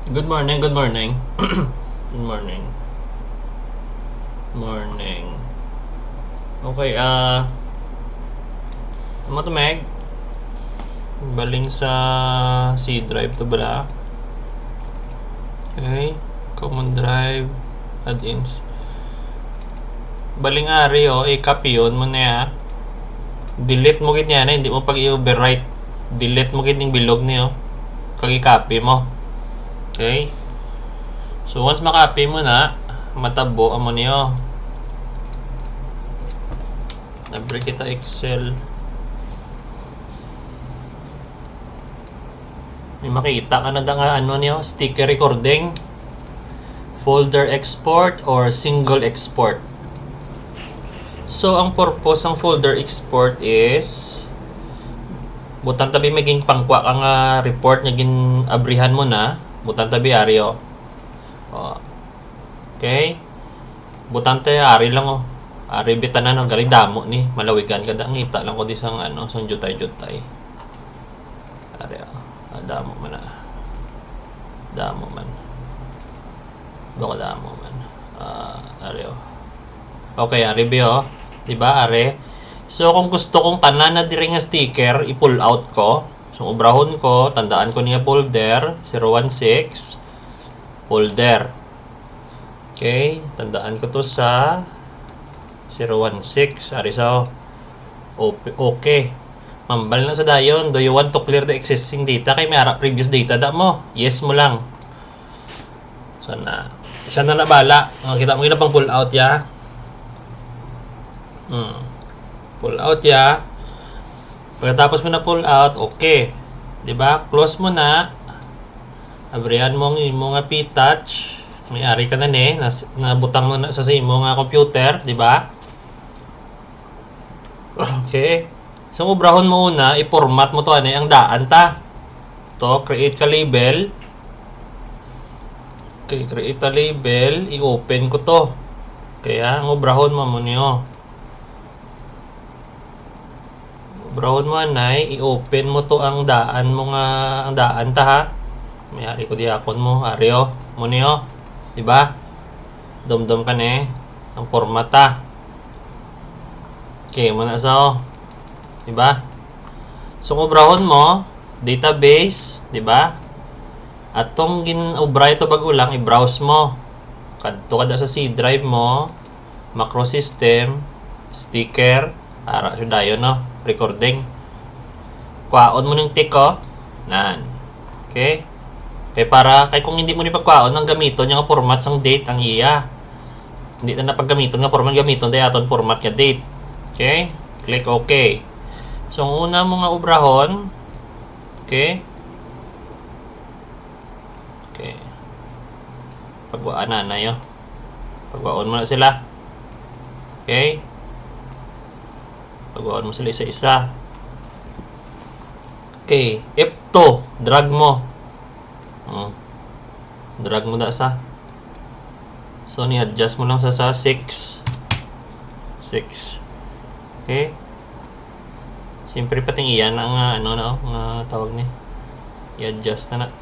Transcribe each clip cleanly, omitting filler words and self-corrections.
Good morning, good morning. Good morning. Morning. Okay, ano to, Meg? Baling sa C drive to bala. Okay. Common drive. Add-ins. Baling ari, i-copy yun mo na ya. Delete mo gid yan, hindi mo pag i-overwrite. Delete mo gid yung bilog niyo. Kag i-copy mo. Okay? So, once makapy mo na, matabo amo niyo. Nabre kita Excel. May makita ka na nga niyo, sticker recording, folder export, or single export. So, ang purpose ng folder export is butan tabi maging pangkwa ang report nga ginabrihan mo na, butan tabi aryo. Okay? Butan tayo ari lang ari bitanan ng galing damo ni malawigan kada ngita lang ko di sang sang jutay-jutay. Ari damo man damo man. Baka damo man. Ari okay, ari bio, di ba ari? So kung gusto kong tanan na diri nga sticker, i-pull out ko. So ubrahon ko, tandaan ko niya folder 016 folder. Okay, tandaan ko to sa 016. Ari so okay. Mambal na sa dayon. Do you want to clear the existing data? Kay may previous data da mo. Yes mo lang. Sana. Isa na nabala. Kita mo pang pull out ya. Pull out ya. Pagkatapos mo na pull out, okay. 'Di ba? Close mo na. Abrihan mo ang imo nga p-touch. May ari ka na ni, nabutang mo na sa imo nga computer, 'di ba? Okay. So ubrahon mo una, i-format mo to ang daan ta. To create ka label. Okay, create a label, i-open ko to. Kaya ang ubrahon mo niyo. Ubrahon mo anay, i-open mo to ang daan mo nga ang daan ta ha. May ari ko diakon mo, aryo mo niyo. Di ba? Dom-dom ka na ang format ta. Okay, mo na sa di ba? So ubrahon mo database, di ba? At tong gin-ubray to bago lang i-browse mo. Kadto kada sa C drive mo, macro system, sticker, ara so dayon no, recording. Kwaon mo ning tick nan. Okay? Kaya kay kung hindi mo ni pagkwaon ang gamiton nga format sang date ang iya. Hindi na napagamiton nga format gamiton day aton format nga date. Okay? Click OK. So ang una mo nga ubrahon, okay? Okay. Pagwaan na yo. Pagwaon mo na sila. Okay? Pagwaon mo sila isa-isa. Okay, F2, drag mo. Drag mo na sa. So ni-adjust mo lang sa 6. 6. Okay? Siyempre pating iyan ang nga tawag ni. I-adjust na.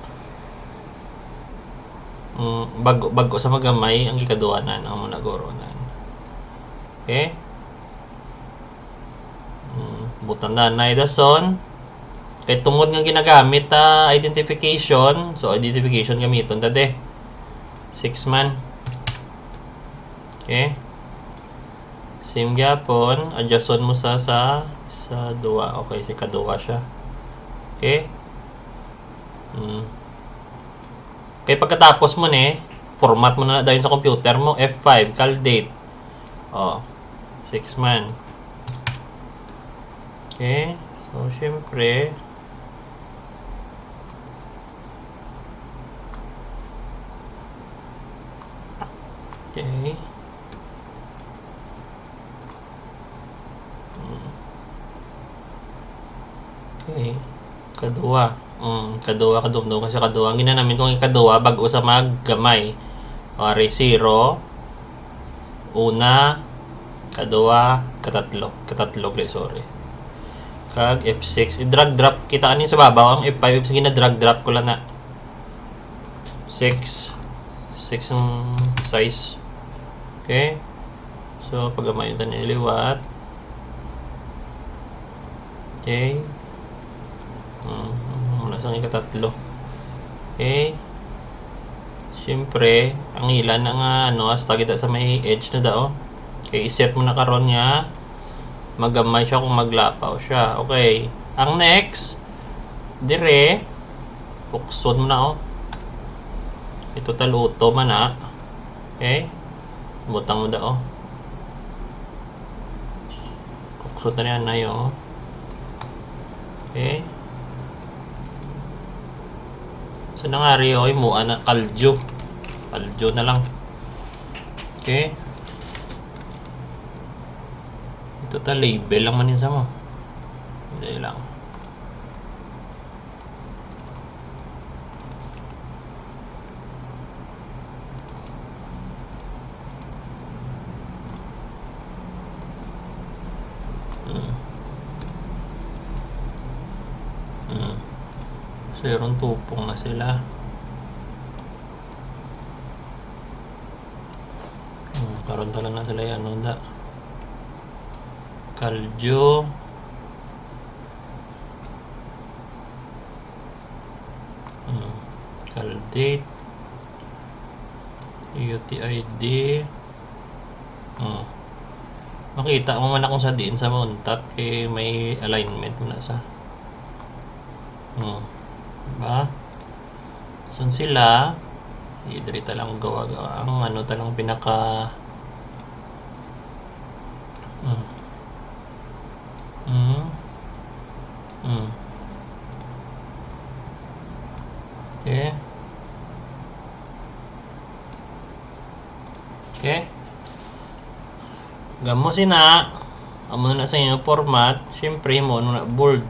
Bago sa magamay ang ikaduanan ang mga nagoronan. Okay? Butan na dason. Kaya tungod nga ginagamit identification. So identification gamiton dade. 6 man. Okay? Same gyapon, adjuston mo sa duwa. Okay, si kaduwa siya. Okay? Kaya pagkatapos mo format mo na dahil sa computer mo, F5, cal date. 6 man. Okay? So, syempre, okay. Okay. Kadua. Kadua kadumdum kasi kadua. Ang ginanamin kong ikadua bago sa maggamay. Ori 0, una, kadua, katatlo. Katatlo, sorry. Kag F6. I-drag drop. Kita kanin sa babaw. Ang F5. Sige na drag drop ko lang na. 6 ang size. Okay? So, pag-amayon tayo niliwat. Okay? Muna sa ikatatlo. Okay? Siyempre, ang ilan ng hasta kita sa may edge na daw. Okay, iset mo na karon niya. Magamay siya kung maglapaw siya. Okay. Ang next, dire, puksod mo na ito taluto man okay. Butang mo daw puksod na yan na yun. Okay. So nangari mo kaljo na lang. Okay. Ito ta label lang man sa mo. Hindi lang. So yun tupong na sila. Karon tala na sila yan da. Kaljo. Kaldate. UTID. Makita mo man akong sa diin sa muntat kay may alignment mo na sa. Diba? So sila idri talang gawa ang talang pinaka okay. Okay. Gamo sina amo na sa inyo format, syempre mo na bold.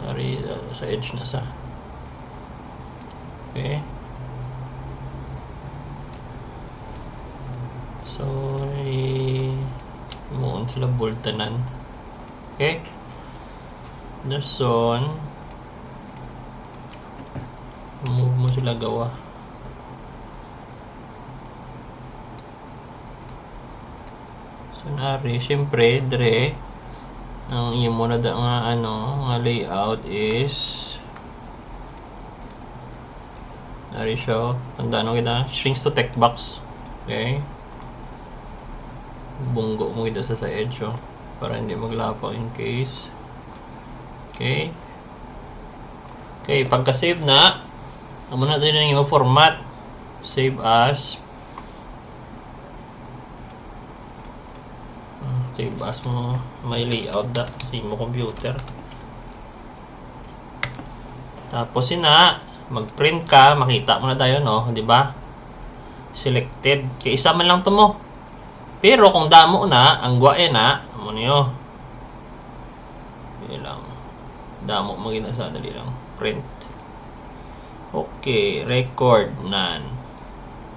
Ari sa edge na sa. Okay. So mo sila bold tanan. Okay. Dason move mo sila gawa. So nari syempre dire ang imo na da nga nga layout is nari siya tandaan mo kita shrinks to text box. Okay, bunggo mo kita sa edge para hindi maglapaw in case. Okay. Okay, pagka-save na amo na tayo ng imo format. Save as. Save as mo may layout da sa imo computer. Tapos mag-print ka, makita mo na tayo di ba? Selected. Kaya isa man lang to mo. Pero kung damo na, ang guwae na, amo niyo. Lang. Damo mo gina sa dali lang. Print. Okay, record nan.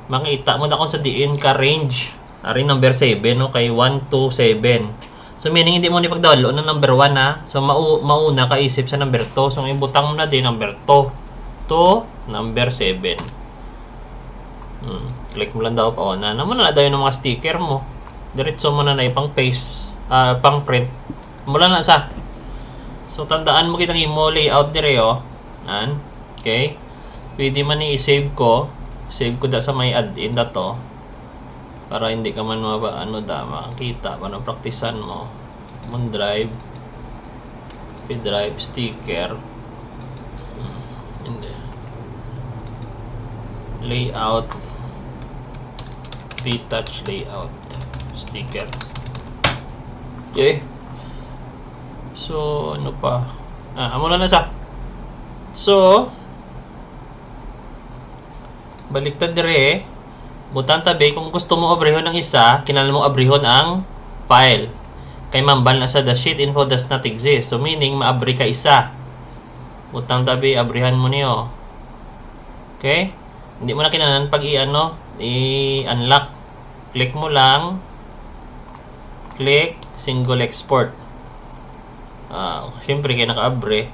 Makita mo na kung sa diin ka range. Ari number 7 kay 1 to 7. So meaning hindi mo ni pagdalo ng number 1 So mauna ka isip sa number 2. So ibutang mo na din number 2 to number 7. Click mo lang daw pa na. Naman na daw ng mga sticker mo. Diretso mo na ipang paste, pang print. Mula na sa. So tandaan mo kitang imo layout dire nan. Okay? Pwede man i-save ko. Save ko da sa may add-in da to. Para hindi ka man makakita para praktisan mo. OneDrive, P-Drive, sticker, layout, retouch layout, sticker. Okay. So ano pa? Amo na sa. So baliktad dire butang tabi kung gusto mo abrihon ang isa, kinahanglan mo abrihon ang file. Kay mambal na sa the sheet info does not exist. So meaning maabri ka isa. Butang tabi abrihan mo niyo. Okay? Hindi mo na kinahanglan pag i-unlock. Click mo lang. Click single export. Siyempre kaya naka-abre.